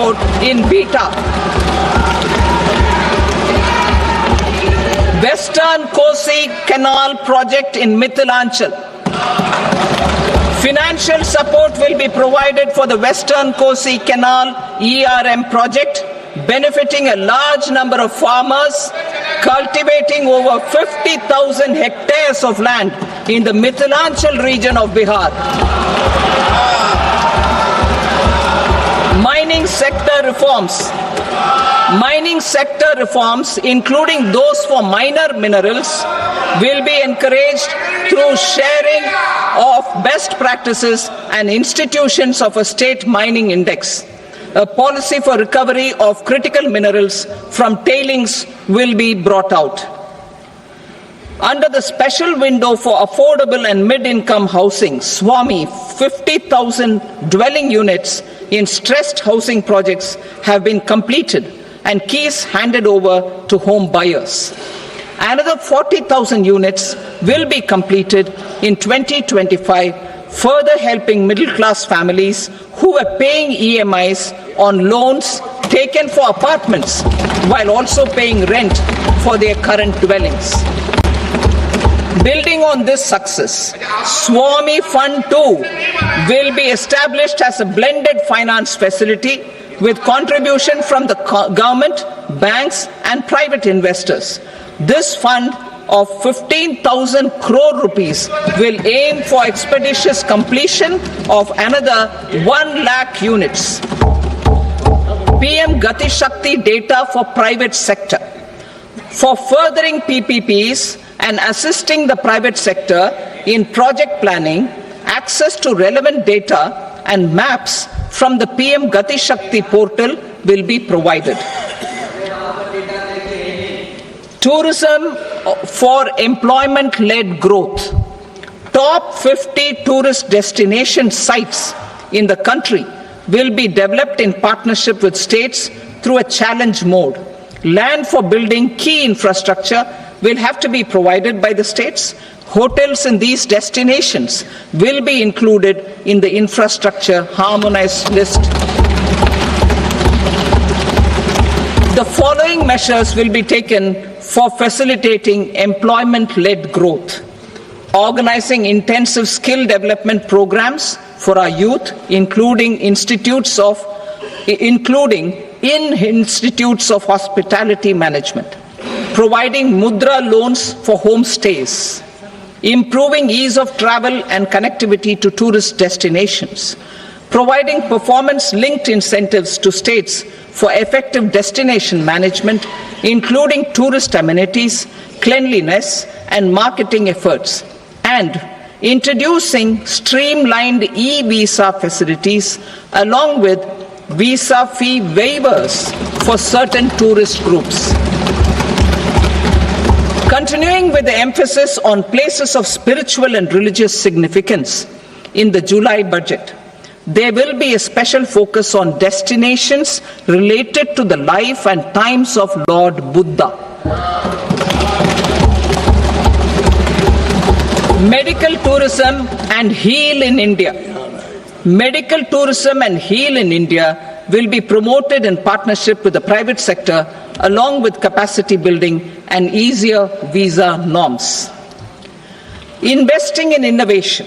support in beta. Western Kosi Canal project in Mithilanchal. Financial support will be provided for the Western Kosi Canal ERM project, benefiting a large number of farmers cultivating over 50,000 hectares of land in the Mithilanchal region of Bihar. Mining sector reforms. Mining sector reforms, including those for minor minerals, will be encouraged through sharing of best practices and institutions of a state mining index. A policy for recovery of critical minerals from tailings will be brought out. Under the special window for affordable and mid-income housing, SWAMI, 50,000 dwelling units in stressed housing projects have been completed and keys handed over to home buyers. Another 40,000 units will be completed in 2025, further helping middle-class families who were paying EMIs on loans taken for apartments while also paying rent for their current dwellings. Building on this success, SWAMI Fund 2 will be established as a blended finance facility with contribution from the government, banks and private investors. This fund of 15,000 crore rupees will aim for expeditious completion of another 1 lakh units. PM Gati Shakti data for private sector. For furthering PPPs and assisting the private sector in project planning, access to relevant data and maps from the PM Gati Shakti portal will be provided. Tourism for employment-led growth. Top 50 tourist destination sites in the country will be developed in partnership with states through a challenge mode. Land for building key infrastructure will have to be provided by the states. Hotels in these destinations will be included in the infrastructure harmonized list. The following measures will be taken for facilitating employment-led growth. Organizing intensive skill development programs for our youth, including in institutes of hospitality management. Providing mudra loans for homestays. Improving ease of travel and connectivity to tourist destinations. Providing performance-linked incentives to states for effective destination management, including tourist amenities, cleanliness, and marketing efforts. And introducing streamlined e-visa facilities along with visa fee waivers for certain tourist groups. Continuing with the emphasis on places of spiritual and religious significance in the July budget, there will be a special focus on destinations related to the life and times of Lord Buddha. Medical tourism and heal in India. Medical tourism and heal in India will be promoted in partnership with the private sector along with capacity building and easier visa norms. Investing in innovation.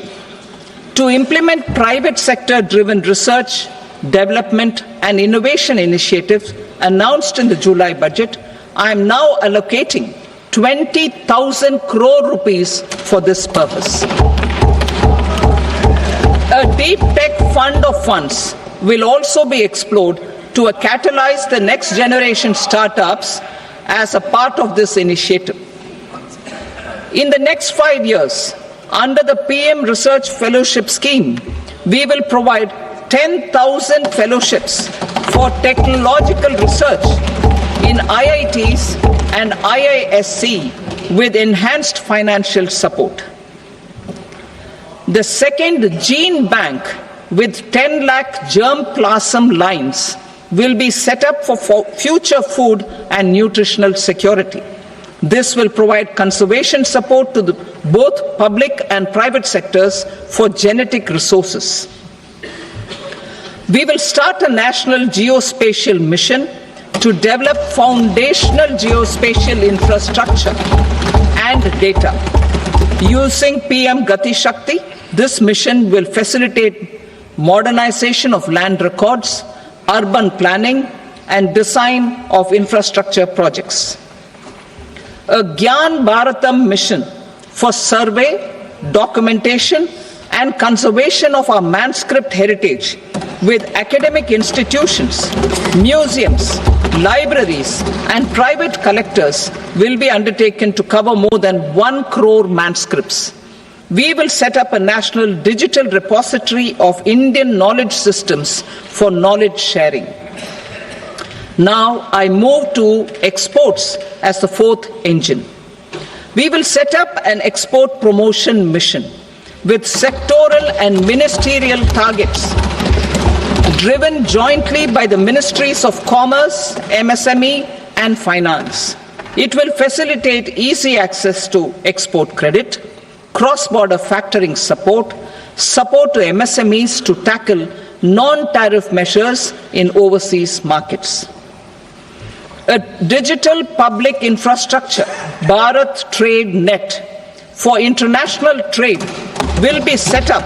To implement private sector-driven research, development and innovation initiatives announced in the July budget, I am now allocating 20,000 crore rupees for this purpose. A deep tech fund of funds will also be explored to catalyze the next generation startups as a part of this initiative. In the next 5 years, under the PM Research Fellowship Scheme, we will provide 10,000 fellowships for technological research in IITs and IISc with enhanced financial support. The second gene bank with 10 lakh germplasm lines will be set up for future food and nutritional security. This will provide conservation support to both public and private sectors for genetic resources. We will start a national geospatial mission to develop foundational geospatial infrastructure and data. Using PM Gati Shakti, this mission will facilitate modernization of land records, urban planning, and design of infrastructure projects. A Gyan Bharatam mission for survey, documentation, and conservation of our manuscript heritage with academic institutions, museums, libraries, and private collectors will be undertaken to cover more than 1 crore manuscripts. We will set up a national digital repository of Indian knowledge systems for knowledge sharing. Now I move to exports as the fourth engine. We will set up an export promotion mission with sectoral and ministerial targets driven jointly by the Ministries of Commerce, MSME, and Finance. It will facilitate easy access to export credit, cross-border factoring support, support to MSMEs to tackle non-tariff measures in overseas markets. A digital public infrastructure, Bharat Trade Net, for international trade will be set up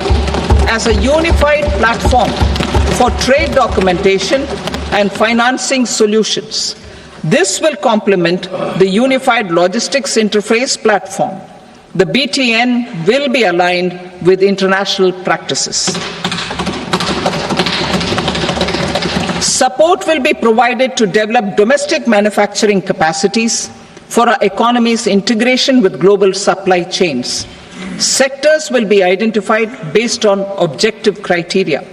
as a unified platform for trade documentation and financing solutions. This will complement the Unified Logistics Interface platform. The BTN will be aligned with international practices. Support will be provided to develop domestic manufacturing capacities for our economy's integration with global supply chains. Sectors will be identified based on objective criteria.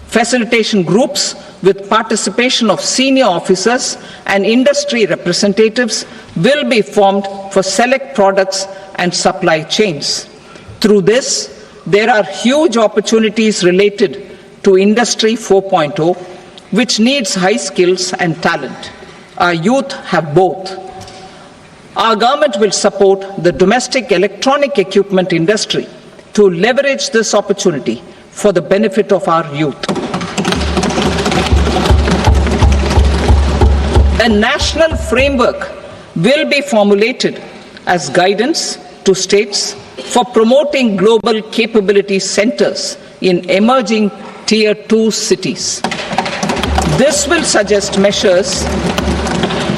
Facilitation groups with participation of senior officers and industry representatives will be formed for select products and supply chains. Through this, there are huge opportunities related to Industry 4.0, which needs high skills and talent. Our youth have both. Our government will support the domestic electronic equipment industry to leverage this opportunity for the benefit of our youth. A national framework will be formulated as guidance to states for promoting global capability centers in emerging Tier 2 cities. This will suggest measures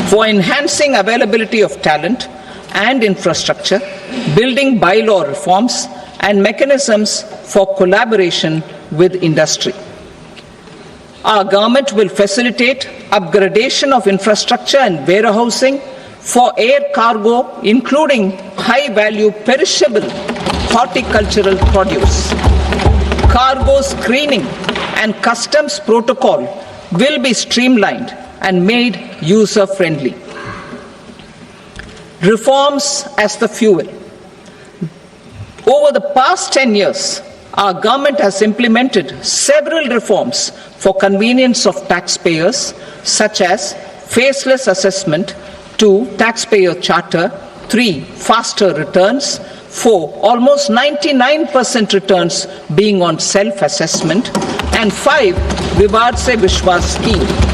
for enhancing availability of talent and infrastructure, building bylaw reforms, and mechanisms for collaboration with industry. Our government will facilitate upgradation of infrastructure and warehousing for air cargo, including high-value perishable horticultural produce. Cargo screening and customs protocol will be streamlined and made user-friendly. Reforms as the fuel. Over the past 10 years, our government has implemented several reforms for convenience of taxpayers, such as faceless assessment, 2, taxpayer charter, 3, faster returns, 4, almost 99% returns being on self-assessment, and 5, Vivad Se Vishwas scheme.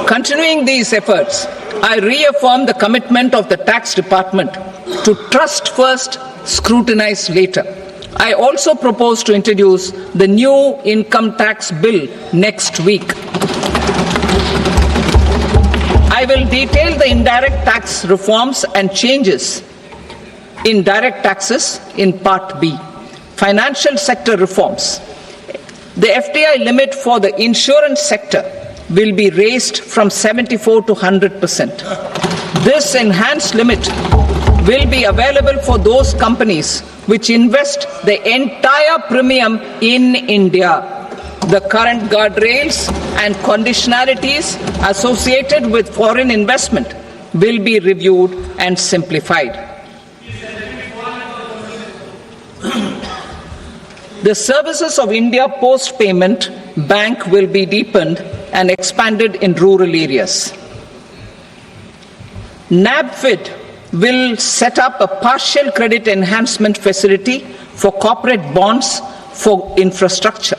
Continuing these efforts, I reaffirm the commitment of the tax department to trust first, scrutinize later. I also propose to introduce the new income tax bill next week. I will detail the indirect tax reforms and changes in direct taxes in Part B. Financial sector reforms. The FDI limit for the insurance sector will be raised from 74 to 100%. This enhanced limit will be available for those companies which invest the entire premium in India. The current guardrails and conditionalities associated with foreign investment will be reviewed and simplified. The services of India Post Payment Bank will be deepened and expanded in rural areas. NABFID will set up a partial credit enhancement facility for corporate bonds for infrastructure.